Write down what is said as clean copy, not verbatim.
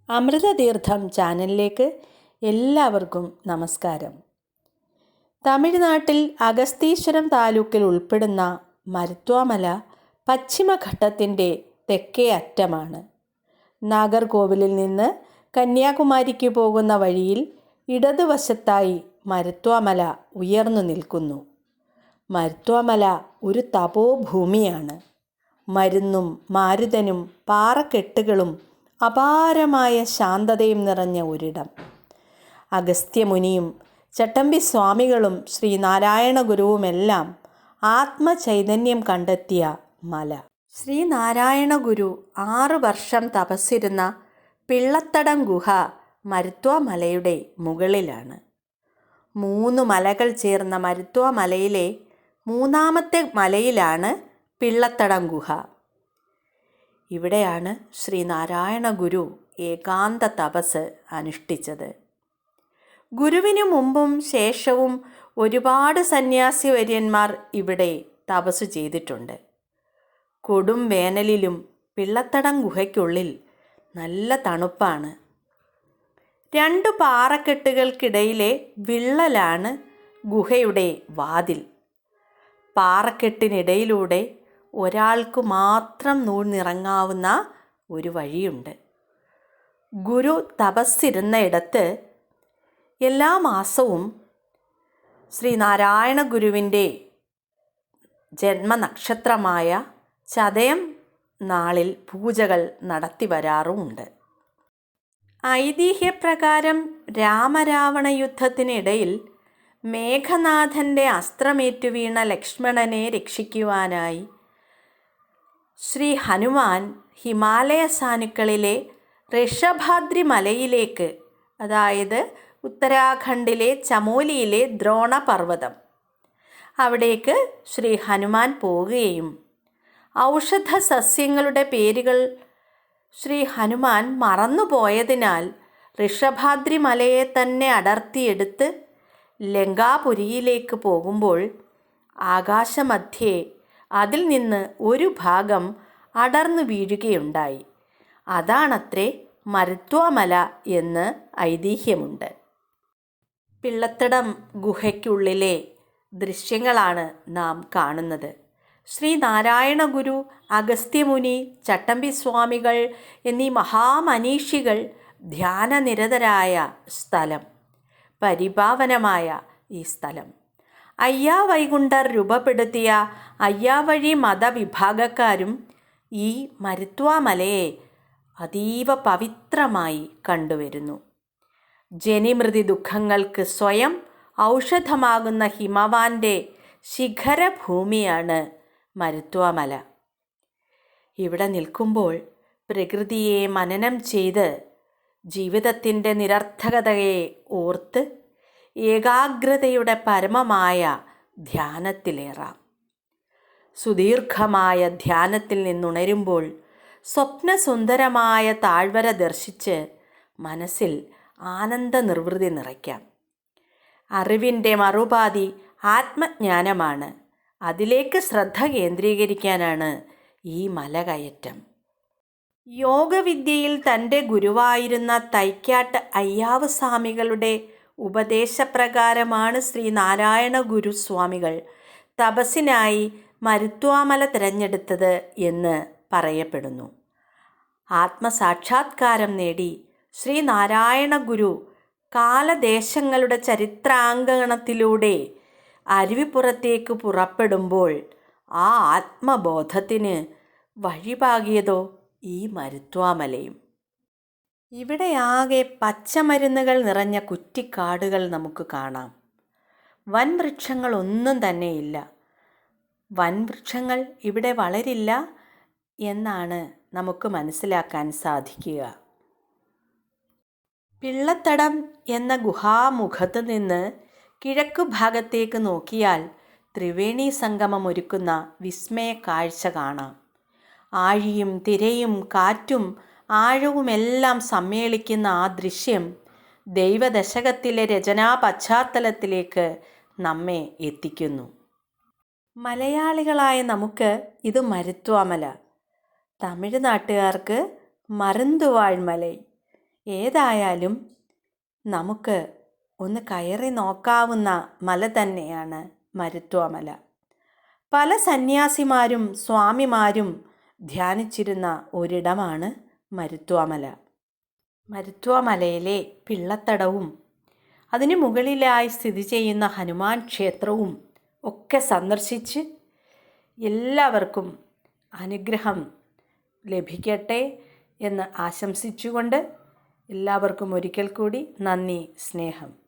അമൃതതീർത്ഥം ചാനലിലേക്ക് എല്ലാവർക്കും നമസ്കാരം. തമിഴ്നാട്ടിൽ അഗസ്തീശ്വരം താലൂക്കിൽ ഉൾപ്പെടുന്ന മരുത്വാമല പശ്ചിമഘട്ടത്തിൻ്റെ തെക്കേ അറ്റമാണ്. നാഗർകോവിലിൽ നിന്ന് കന്യാകുമാരിക്ക് പോകുന്ന വഴിയിൽ ഇടതുവശത്തായി മരുത്വാമല ഉയർന്നു നിൽക്കുന്നു. മരുത്വാമല ഒരു തപോഭൂമിയാണ്. മരുന്നും മാരുതനും പാറക്കെട്ടുകളും അപാരമായ ശാന്തതയും നിറഞ്ഞ ഒരിടം. അഗസ്ത്യമുനിയും ചട്ടമ്പി സ്വാമികളും ശ്രീനാരായണ ഗുരുവുമെല്ലാം ആത്മചൈതന്യം കണ്ടെത്തിയ മല. ശ്രീനാരായണ ഗുരു 6 വർഷം തപസ്സിരുന്ന പിള്ളത്തടം ഗുഹ മരുത്വാമലയുടെ മുകളിലാണ്. 3 മലകൾ ചേർന്ന മരുത്വാമലയിലെ 3ാമത്തെ മലയിലാണ് പിള്ളത്തടം ഗുഹ. ഇവിടെയാണ് ശ്രീനാരായണ ഗുരു ഏകാന്ത തപസ് അനുഷ്ഠിച്ചത്. ഗുരുവിനു മുമ്പും ശേഷവും ഒരുപാട് സന്യാസി വര്യന്മാർ ഇവിടെ തപസ് ചെയ്തിട്ടുണ്ട്. കൊടും വേനലിലും പിള്ളത്തടം ഗുഹയ്ക്കുള്ളിൽ നല്ല തണുപ്പാണ്. 2 പാറക്കെട്ടുകൾക്കിടയിലെ വിള്ളലാണ് ഗുഹയുടെ വാതിൽ. പാറക്കെട്ടിനിടയിലൂടെ ഒരാൾക്ക് മാത്രം നൂഴ്ന്നിറങ്ങാവുന്ന ഒരു വഴിയുണ്ട്. ഗുരു തപസ്സിരുന്ന ഇടത്ത് എല്ലാ മാസവും ശ്രീനാരായണ ഗുരുവിൻ്റെ ജന്മനക്ഷത്രമായ ചതയം നാളിൽ പൂജകൾ നടത്തി വരാറുമുണ്ട്. ഐതിഹ്യപ്രകാരം രാമരാവണ യുദ്ധത്തിനിടയിൽ മേഘനാഥൻ്റെ അസ്ത്രമേറ്റു വീണ ലക്ഷ്മണനെ രക്ഷിക്കുവാനായി ശ്രീ ഹനുമാൻ ഹിമാലയ സാനുക്കളിലെ ഋഷഭാദ്രി മലയിലേക്ക്, അതായത് ഉത്തരാഖണ്ഡിലെ ചമോലിയിലെ ദ്രോണപർവ്വതം, അവിടേക്ക് ശ്രീ ഹനുമാൻ പോവുകയും ഔഷധ സസ്യങ്ങളുടെ പേരുകൾ ശ്രീ ഹനുമാൻ മറന്നുപോയതിനാൽ ഋഷഭാദ്രി മലയെ തന്നെ അടർത്തിയെടുത്ത് ലങ്കാപുരിയിലേക്ക് പോകുമ്പോൾ ആകാശമധ്യേ അതിൽ നിന്ന് ഒരു ഭാഗം അടർന്നു വീഴുകയുണ്ടായി. അതാണത്രേ മരുത്വാമല എന്ന് ഐതിഹ്യമുണ്ട്. പിള്ളത്തടം ഗുഹയ്ക്കുള്ളിലെ ദൃശ്യങ്ങളാണ് നാം കാണുന്നത്. ശ്രീനാരായണ ഗുരു, അഗസ്ത്യമുനി, ചട്ടമ്പി സ്വാമികൾ എന്നീ മഹാമനീഷികൾ ധ്യാനനിരതരായ സ്ഥലം. പരിപാവനമായ ഈ സ്ഥലം അയ്യാവൈകുണ്ഠർ രൂപപ്പെടുത്തിയ അയ്യാവഴി മതവിഭാഗക്കാരും ഈ മരുത്വാമലയെ അതീവ പവിത്രമായി കണ്ടുവരുന്നു. ജനിമൃതി ദുഃഖങ്ങൾക്ക് സ്വയം ഔഷധമാകുന്ന ഹിമവാന്റെ ശിഖരഭൂമിയാണ് മരുത്വാമല. ഇവിടെ നിൽക്കുമ്പോൾ പ്രകൃതിയെ മനനം ചെയ്ത് ജീവിതത്തിൻ്റെ നിരർത്ഥകതയെ ഓർത്ത് ഏകാഗ്രതയുടെ പരമമായ ധ്യാനത്തിലേറാം. സുദീർഘമായ ധ്യാനത്തിൽ നിന്നുണരുമ്പോൾ സ്വപ്നസുന്ദരമായ താഴ്വര ദർശിച്ച് മനസ്സിൽ ആനന്ദ നിർവൃതി നിറയ്ക്കാം. അറിവിൻ്റെ മറുപാതി ആത്മജ്ഞാനമാണ്. അതിലേക്ക് ശ്രദ്ധ കേന്ദ്രീകരിക്കാനാണ് ഈ മലകയറ്റം. യോഗവിദ്യയിൽ തൻ്റെ ഗുരുവായിരുന്ന തൈക്കാട്ട് അയ്യാവ് സ്വാമികളുടെ ഉപദേശപ്രകാരമാണ് ശ്രീനാരായണ ഗുരുസ്വാമികൾ തപസ്സിനായി മരുത്വാമല തിരഞ്ഞെടുത്തത് എന്ന് പറയപ്പെടുന്നു. ആത്മസാക്ഷാത്കാരം നേടി ശ്രീനാരായണ ഗുരു കാലദേശങ്ങളുടെ ചരിത്രാങ്കണത്തിലൂടെ അരുവിപ്പുറത്തേക്ക് പുറപ്പെടുമ്പോൾ ആ ആത്മബോധത്തിന് വഴിപാകിയതോ ഈ മരുത്വാമലയും. ഇവിടെയാകെ പച്ചമരുന്നുകൾ നിറഞ്ഞ കുറ്റിക്കാടുകൾ നമുക്ക് കാണാം. വൻവൃക്ഷങ്ങളൊന്നും തന്നെയില്ല. വൻവൃക്ഷങ്ങൾ ഇവിടെ വളരില്ല എന്നാണ് നമുക്ക് മനസ്സിലാക്കാൻ സാധിക്കുക. പിള്ളത്തടം എന്ന ഗുഹാമുഖത്ത് നിന്ന് കിഴക്കു ഭാഗത്തേക്ക് നോക്കിയാൽ ത്രിവേണി സംഗമം ഒരുക്കുന്ന വിസ്മയ കാഴ്ച കാണാം. ആഴിയും തിരയും കാറ്റും ആഴവുമെല്ലാം സമ്മേളിക്കുന്ന ആ ദൃശ്യം ദൈവദശകത്തിലെ രചനാ പശ്ചാത്തലത്തിലേക്ക് നമ്മെ എത്തിക്കുന്നു. മലയാളികളായ നമുക്ക് ഇത് മരുത്വാമല, തമിഴ്നാട്ടുകാർക്ക് മരുന്തുവാഴ്മലൈ ഏതായാലും നമുക്ക് ഒന്ന് കയറി നോക്കാവുന്ന മല തന്നെയാണ് മരുത്വാമല. പല സന്യാസിമാരും സ്വാമിമാരും ധ്യാനിച്ചിരുന്ന ഒരിടമാണ് മരുത്വാമല. മരുത്വാമലയിലെ പിള്ളത്തടവും അതിന് മുകളിലായി സ്ഥിതി ചെയ്യുന്ന ഹനുമാൻ ക്ഷേത്രവും ഒക്കെ സന്ദർശിച്ച് എല്ലാവർക്കും അനുഗ്രഹം ലഭിക്കട്ടെ എന്ന് ആശംസിച്ചുകൊണ്ട് എല്ലാവർക്കും ഒരിക്കൽ കൂടി നന്ദി, സ്നേഹം.